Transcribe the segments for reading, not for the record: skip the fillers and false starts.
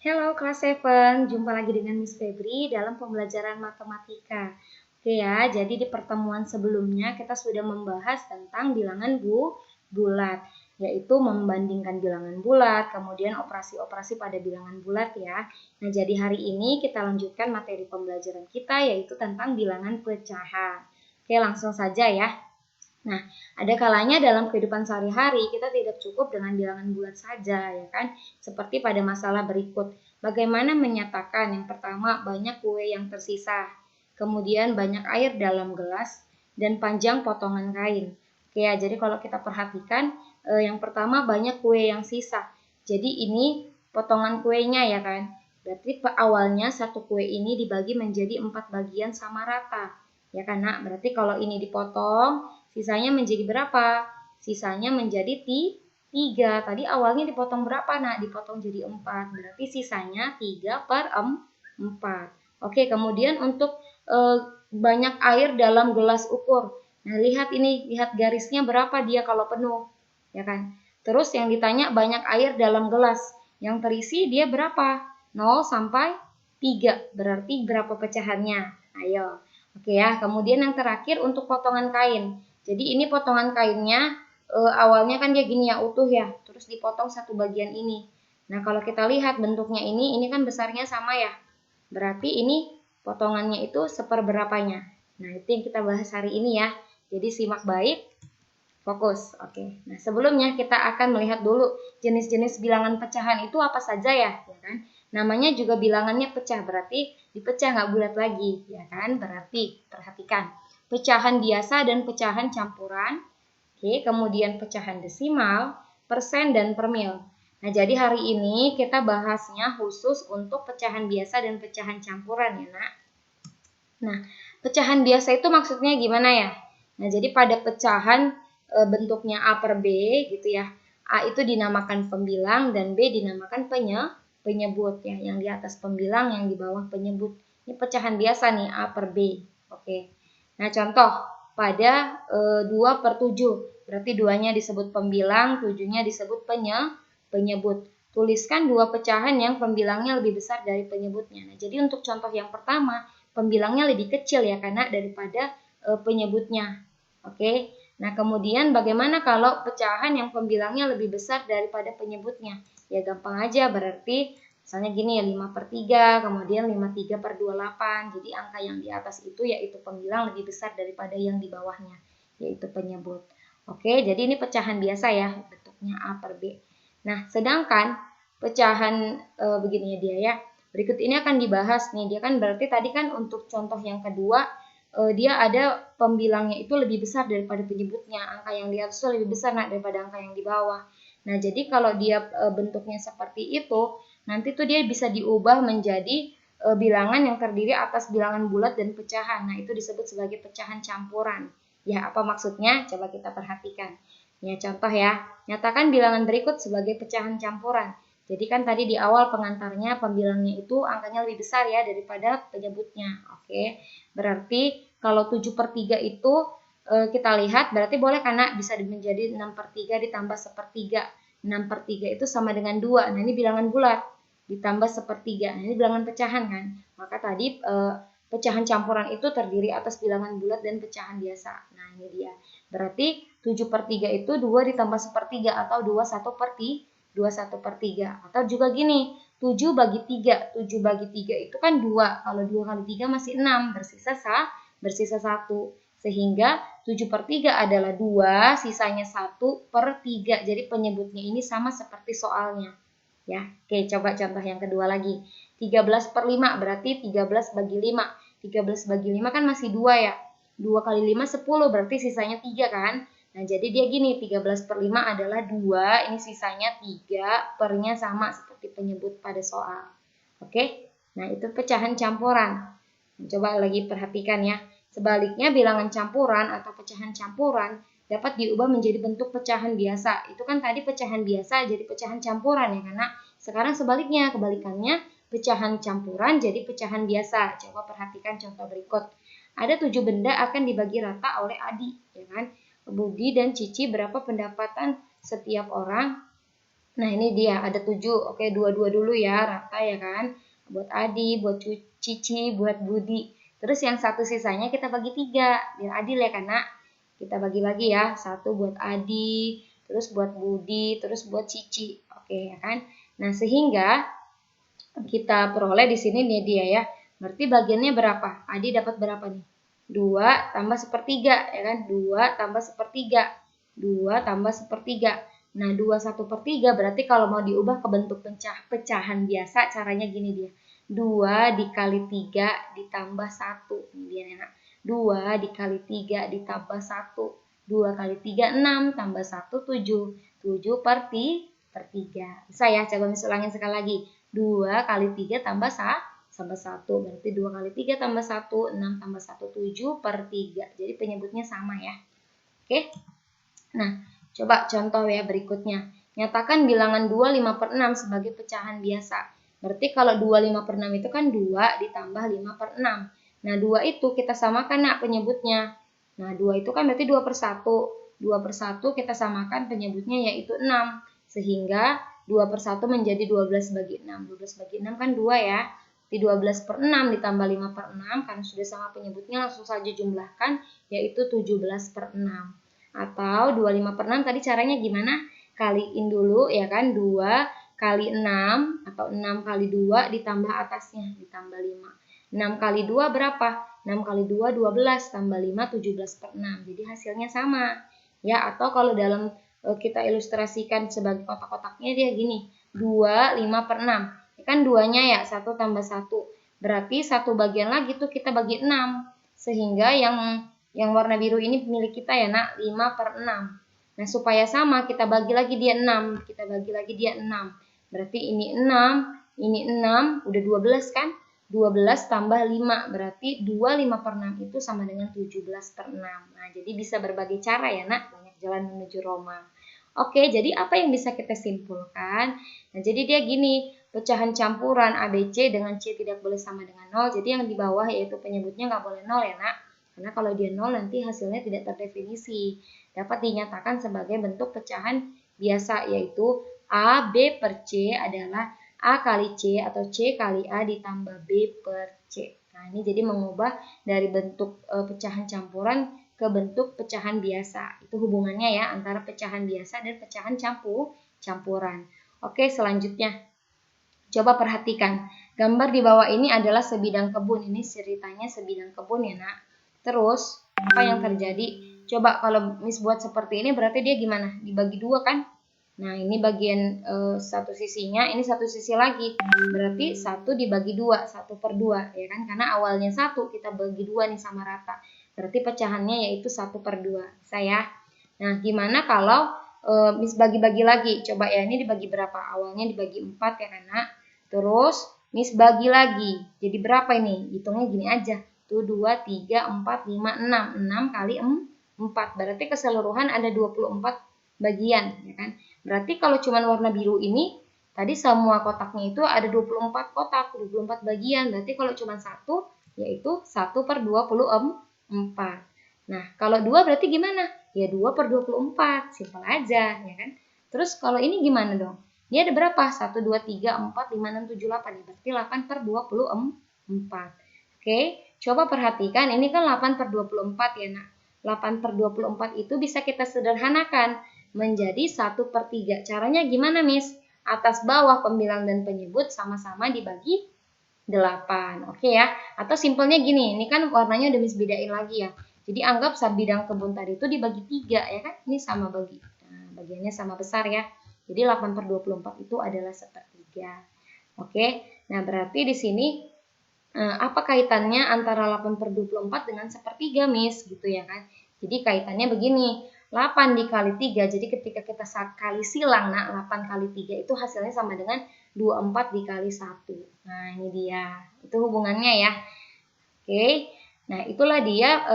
Hello kelas 7, jumpa lagi dengan Miss Febri dalam pembelajaran matematika. Oke ya, jadi di pertemuan sebelumnya kita sudah membahas tentang bilangan bulat, yaitu membandingkan bilangan bulat, kemudian operasi-operasi pada bilangan bulat ya. Nah, jadi hari ini kita lanjutkan materi pembelajaran kita yaitu tentang bilangan pecahan. Oke, langsung saja ya. Nah, ada kalanya dalam kehidupan sehari-hari kita tidak cukup dengan bilangan bulat saja, ya kan? Seperti pada masalah berikut. Bagaimana menyatakan yang pertama banyak kue yang tersisa, kemudian banyak air dalam gelas, dan panjang potongan kain. Oke ya, jadi kalau kita perhatikan, yang pertama banyak kue yang sisa. Jadi ini potongan kuenya ya kan? Berarti awalnya satu kue ini dibagi menjadi 4 bagian sama rata. Ya kan, Nak? Berarti kalau ini dipotong, sisanya menjadi berapa? Sisanya menjadi 3. Tadi awalnya dipotong berapa? Nah, dipotong jadi 4. Berarti sisanya 3/4. Oke, kemudian untuk banyak air dalam gelas ukur. Nah, lihat ini, lihat garisnya berapa dia kalau penuh. Ya kan? Terus yang ditanya banyak air dalam gelas. Yang terisi dia berapa? 0 sampai 3. Berarti berapa pecahannya? Ayo. Oke ya, kemudian yang terakhir untuk potongan kain. Jadi ini potongan kainnya awalnya kan dia gini ya, utuh ya, terus dipotong satu bagian ini. Nah, kalau kita lihat bentuknya ini kan besarnya sama ya. Berarti ini potongannya itu seperberapanya. Nah, itu yang kita bahas hari ini ya. Jadi simak baik, fokus. Oke. Nah, sebelumnya kita akan melihat dulu jenis-jenis bilangan pecahan itu apa saja ya, ya kan? Namanya juga bilangannya pecah, berarti dipecah nggak bulat lagi, ya kan? Berarti perhatikan, pecahan biasa dan pecahan campuran. Oke, kemudian pecahan desimal, persen, dan per mil. Nah, jadi hari ini kita bahasnya khusus untuk pecahan biasa dan pecahan campuran ya, Nak. Nah, pecahan biasa itu maksudnya gimana ya? Nah, jadi pada pecahan bentuknya A per B gitu ya. A itu dinamakan pembilang dan B dinamakan penyebut ya. Yang di atas pembilang, yang di bawah penyebut. Ini pecahan biasa nih A per B. Oke. Nah, contoh pada 2/7. Berarti 2-nya disebut pembilang, 7-nya disebut penyebut. Tuliskan dua pecahan yang pembilangnya lebih besar dari penyebutnya. Nah, jadi untuk contoh yang pertama, pembilangnya lebih kecil ya karena daripada penyebutnya. Oke. Nah, kemudian bagaimana kalau pecahan yang pembilangnya lebih besar daripada penyebutnya? Ya gampang aja, berarti misalnya gini ya, 5/3, kemudian 53/28. Jadi angka yang di atas itu yaitu pembilang lebih besar daripada yang di bawahnya, yaitu penyebut. Oke, jadi ini pecahan biasa ya, bentuknya A per B. Nah, sedangkan pecahan begini ya dia ya. Berikut ini akan dibahas nih. Dia kan berarti tadi kan untuk contoh yang kedua dia ada pembilangnya itu lebih besar daripada penyebutnya. Angka yang di atas itu lebih besar daripada angka yang di bawah. Nah, jadi kalau dia bentuknya seperti itu, nanti tuh dia bisa diubah menjadi bilangan yang terdiri atas bilangan bulat dan pecahan. Nah, itu disebut sebagai pecahan campuran. Ya, apa maksudnya? Coba kita perhatikan. Ya, contoh ya. Nyatakan bilangan berikut sebagai pecahan campuran. Jadi kan tadi di awal pengantarnya pembilangnya itu angkanya lebih besar ya daripada penyebutnya. Oke. Berarti kalau 7/3 itu kita lihat berarti boleh karena bisa menjadi 6/3 ditambah 1/3. 6/3 itu sama dengan 2. Nah, ini bilangan bulat ditambah 1/3. Nah, ini bilangan pecahan kan. Maka tadi pecahan campuran itu terdiri atas bilangan bulat dan pecahan biasa. Nah, ini dia. Berarti 7/3 itu 2 ditambah 1/3 atau 21/3. Atau juga gini, 7 bagi 3. 7 bagi 3 itu kan 2. Kalau 2 kali 3 masih 6. Bersisa 1. Sehingga 7/3 adalah 2, sisanya 1/3. Jadi penyebutnya ini sama seperti soalnya. Ya, oke, coba contoh yang kedua lagi. 13/5 berarti 13 bagi 5. 13 bagi 5 kan masih 2 ya. 2 kali 5 10 berarti sisanya 3 kan. Nah, jadi dia gini, 13/5 adalah 2, ini sisanya 3, pernya sama seperti penyebut pada soal. Oke, nah itu pecahan campuran. Coba lagi perhatikan ya. Sebaliknya bilangan campuran atau pecahan campuran dapat diubah menjadi bentuk pecahan biasa. Itu kan tadi pecahan biasa jadi pecahan campuran ya, karena sekarang sebaliknya, kebalikannya pecahan campuran jadi pecahan biasa. Coba perhatikan contoh berikut. Ada 7 benda akan dibagi rata oleh Adi, ya kan? Budi dan Cici berapa pendapatan setiap orang? Nah, ini dia ada 7. Oke, 2-2 dulu ya, rata ya kan. Buat Adi, buat Cici, buat Budi. Terus yang satu sisanya kita bagi 3, biar adil ya kan, Nak. Kita bagi-bagi ya, 1 buat Adi, terus buat Budi, terus buat Cici. Oke ya kan. Nah, sehingga kita peroleh di sini nih dia ya. Berarti bagiannya berapa? Adi dapat berapa nih? 2 tambah sepertiga ya kan? 2 tambah sepertiga. 2 tambah sepertiga. Nah, 2/1/3 berarti kalau mau diubah ke bentuk pecahan biasa caranya gini dia. 2 dikali 3 ditambah 1. Ini dia Nak. 2 dikali 3 ditambah 1. 2 kali 3 6 tambah 1 7. 7 per 3. Bisa ya? Coba ulangin sekali lagi. 2 kali 3 tambah 1. Berarti 2 kali 3 tambah 1, 6 tambah 1, 7 per 3. Jadi penyebutnya sama ya. Oke. Nah, coba contoh ya berikutnya. Nyatakan bilangan 2 5/6 sebagai pecahan biasa. Berarti kalau 2 5/6 itu kan 2 ditambah 5/6. Nah, 2 itu kita samakan Nak penyebutnya. Nah, 2 itu kan berarti 2/1. 2/1 kita samakan penyebutnya yaitu 6. Sehingga 2/1 menjadi 12 bagi 6. 12 bagi 6 kan 2 ya. Di 12/6 ditambah 5/6 karena sudah sama penyebutnya langsung saja jumlahkan yaitu 17/6. Atau 25/6 tadi caranya gimana? Kaliin dulu ya kan 2 kali 6 atau 6 kali 2 ditambah atasnya ditambah 5. 6 kali 2 berapa? 6 kali 2 12 tambah 5 17/6. Jadi hasilnya sama. Ya, atau kalau dalam kita ilustrasikan sebagai kotak-kotaknya dia gini. 2 5/6. Ya kan 2-nya ya 1 tambah 1. Berarti satu bagian lagi tuh kita bagi 6. Sehingga yang warna biru ini milik kita ya Nak, 5/6. Nah, supaya sama kita bagi lagi dia 6. Kita bagi lagi dia 6. Berarti ini 6, udah 12 kan? 12 tambah 5, berarti 2 5/6 itu sama dengan 17/6. Nah, jadi bisa berbagai cara ya Nak, banyak jalan menuju Roma. Oke, jadi apa yang bisa kita simpulkan? Nah, jadi dia gini, pecahan campuran ABC dengan C tidak boleh sama dengan 0. Jadi yang di bawah yaitu penyebutnya nggak boleh 0 ya Nak. Karena kalau dia 0 nanti hasilnya tidak terdefinisi. Dapat dinyatakan sebagai bentuk pecahan biasa yaitu A, B per C adalah A kali C atau C kali A ditambah B per C. Nah, ini jadi mengubah dari bentuk pecahan campuran ke bentuk pecahan biasa. Itu hubungannya ya antara pecahan biasa dan pecahan campuran. Oke, selanjutnya. Coba perhatikan. Gambar di bawah ini adalah sebidang kebun. Ini ceritanya sebidang kebun ya Nak. Terus, apa yang terjadi? Coba kalau Miss buat seperti ini berarti dia gimana? Dibagi 2 kan? Nah, ini bagian satu sisinya, ini satu sisi lagi. Berarti 1 dibagi 2, 1/2 ya kan? Karena awalnya 1, kita bagi 2 nih sama rata. Berarti pecahannya yaitu 1/2. Bisa ya? Nah, gimana kalau Miss bagi-bagi lagi? Coba ya, ini dibagi berapa? Awalnya dibagi 4 ya kan, Nak? Terus Miss bagi lagi. Jadi berapa ini? Hitungnya gini aja. Tuh 2, 3, 4, 5, 6. 6 kali 4. Berarti keseluruhan ada 24 bagian. Ya kan? Berarti kalau cuma warna biru ini, tadi semua kotaknya itu ada 24 kotak, 24 bagian. Berarti kalau cuma 1, yaitu 1/24. Nah, kalau 2 berarti gimana? Ya 2/24. Simpel aja, ya kan? Terus kalau ini gimana dong? Ini ada berapa? 1, 2, 3, 4, 5, 6, 7, 8. Ya, berarti 8/24. Oke, coba perhatikan. Ini kan 8/24 ya, Nak. 8/24 itu bisa kita sederhanakan menjadi 1/3. Caranya gimana, Miss? Atas bawah pembilang dan penyebut sama-sama dibagi 8. Oke ya. Atau simpelnya gini, ini kan warnanya udah Miss bedain lagi ya. Jadi anggap bidang kebun tadi itu dibagi 3 ya kan? Ini sama bagi. Nah, bagiannya sama besar ya. Jadi 8/24 itu adalah 1/3. Oke. Nah, berarti di sini apa kaitannya antara 8/24 dengan 1/3, Miss? Gitu ya kan. Jadi kaitannya begini. 8 dikali 3, jadi ketika kita kali silang, nah 8 kali 3 itu hasilnya sama dengan 24 dikali 1. Nah, ini dia. Itu hubungannya ya. Oke. Nah, itulah dia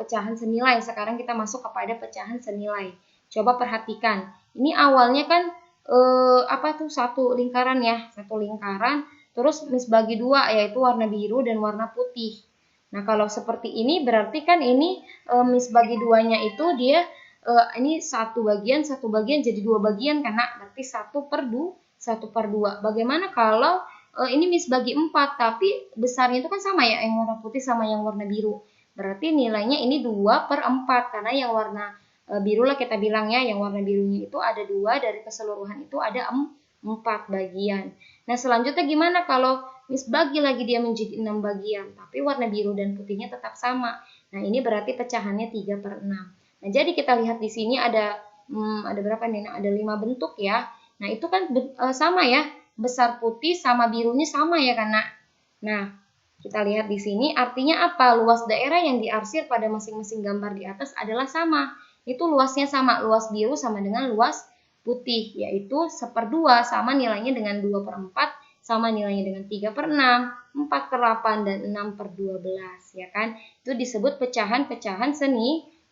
pecahan senilai. Sekarang kita masuk kepada pecahan senilai. Coba perhatikan. Ini awalnya kan satu lingkaran ya. Satu lingkaran. Terus Miss bagi 2 yaitu warna biru dan warna putih. Nah, kalau seperti ini berarti kan ini Miss bagi 2-nya itu dia ini satu bagian jadi 2 bagian karena berarti 1/2. Bagaimana kalau ini Miss bagi 4 tapi besarnya itu kan sama ya, yang warna putih sama yang warna biru. Berarti nilainya ini 2/4 karena yang warna biru lah kita bilang ya, yang warna birunya itu ada 2 dari keseluruhan itu ada 4 bagian. Nah selanjutnya gimana kalau Miss bagi lagi dia menjadi 6 bagian, tapi warna biru dan putihnya tetap sama. Nah ini berarti pecahannya 3/6. Nah jadi kita lihat di sini ada berapa nih? Nah, ada 5 bentuk ya. Nah itu kan sama ya, besar putih sama birunya sama ya kan nak. Nah kita lihat di sini artinya apa? Luas daerah yang diarsir pada masing-masing gambar di atas adalah sama. Itu luasnya sama, luas biru sama dengan luas putih, yaitu 1/2 sama nilainya dengan 2/4 sama nilainya dengan 3/6, 4/8, dan 6/12 ya kan. Itu disebut pecahan-pecahan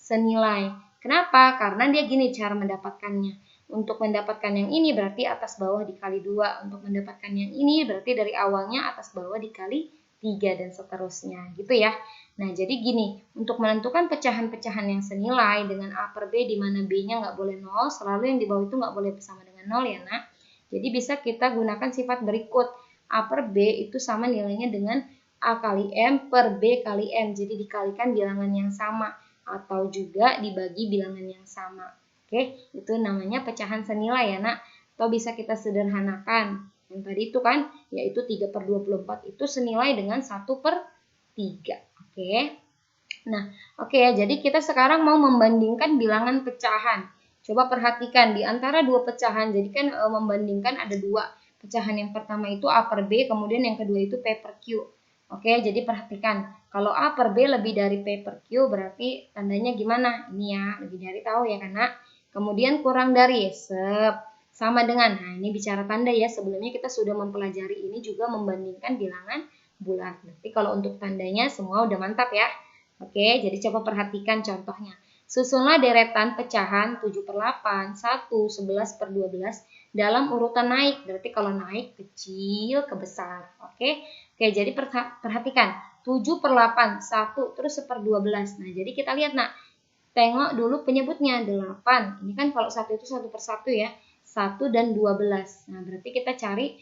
senilai. Kenapa? Karena dia gini cara mendapatkannya. Untuk mendapatkan yang ini berarti atas bawah dikali 2. Untuk mendapatkan yang ini berarti dari awalnya atas bawah dikali 3 dan seterusnya gitu ya. Nah jadi gini, untuk menentukan pecahan-pecahan yang senilai dengan A/B di mana B-nya nggak boleh 0, selalu yang di bawah itu nggak boleh bersama dengan 0 ya nak. Jadi bisa kita gunakan sifat berikut. A/B itu sama nilainya dengan A kali M per B kali M. Jadi dikalikan bilangan yang sama atau juga dibagi bilangan yang sama. Oke, itu namanya pecahan senilai ya nak. Atau bisa kita sederhanakan. Yang tadi itu kan, yaitu 3/24 itu senilai dengan 1/3. Oke. Nah, oke ya. Jadi kita sekarang mau membandingkan bilangan pecahan. Coba perhatikan di antara dua pecahan. Jadi kan membandingkan ada 2. Pecahan yang pertama itu A/B, kemudian yang kedua itu P/Q. Oke, jadi perhatikan. Kalau A/B lebih dari P/Q berarti tandanya gimana? Ini ya, lebih dari tahu ya karena. Kemudian kurang dari sama dengan. Nah, ini bicara tanda ya. Sebelumnya kita sudah mempelajari ini juga membandingkan bilangan bulat. Berarti kalau untuk tandanya semua udah mantap ya. Oke, jadi coba perhatikan contohnya. Susunlah deretan pecahan 7/8, 1, 11/12 dalam urutan naik. Berarti kalau naik kecil ke besar. Oke, jadi perhatikan. 7/8, 1, terus 1/12. Nah, jadi kita lihat nak. Tengok dulu penyebutnya 8. Ini kan kalau 1 itu 1/1 ya. 1 dan 12. Nah, berarti kita cari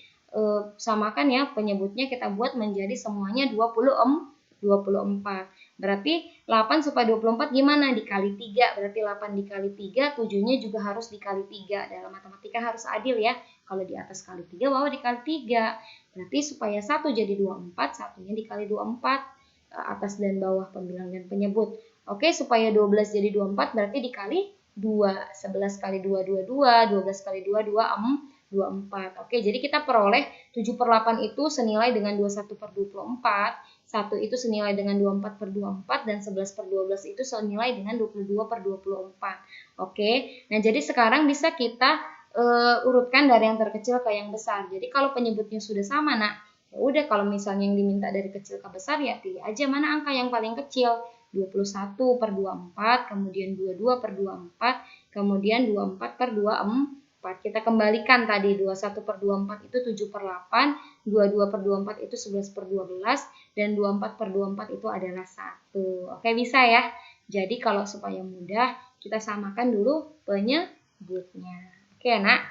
samakan ya penyebutnya kita buat menjadi semuanya 24. Berarti 8 supaya 24 gimana? Dikali 3. Berarti 8 dikali 3, 7-nya juga harus dikali 3. Dalam matematika harus adil ya. Kalau di atas kali 3, bawah dikali 3. Berarti supaya 1 jadi 24, satunya dikali 24. Atas dan bawah pembilang dan penyebut. Oke, supaya 12 jadi 24 berarti dikali 2. 11 kali 2, 22. 12 kali 2, 24. Oke, jadi kita peroleh 7/8 itu senilai dengan 21/24. 1 itu senilai dengan 24/24 dan 11/12 itu senilai dengan 22/24. Oke, nah jadi sekarang bisa kita urutkan dari yang terkecil ke yang besar. Jadi kalau penyebutnya sudah sama nak, ya udah kalau misalnya yang diminta dari kecil ke besar ya pilih aja mana angka yang paling kecil. 21/24, kemudian 22/24, kemudian 24/24. Kita kembalikan tadi 21/24 itu 7/8, 22/24 itu 11/12, dan 24/24 itu adalah 1. Oke, bisa ya. Jadi kalau supaya mudah, kita samakan dulu penyebutnya. Oke, nak.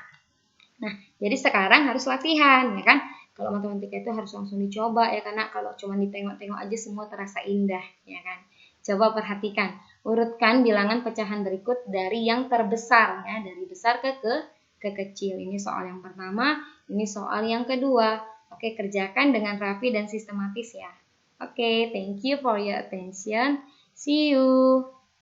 Nah, jadi sekarang harus latihan, ya kan? Kalau matematika itu harus langsung dicoba, ya karena kalau cuma ditengok-tengok aja semua terasa indah, ya kan? Coba perhatikan, urutkan bilangan pecahan berikut dari yang terbesar, ya, dari besar ke kecil. Ini soal yang pertama, ini soal yang kedua. Oke, kerjakan dengan rapi dan sistematis ya. Oke, thank you for your attention. See you.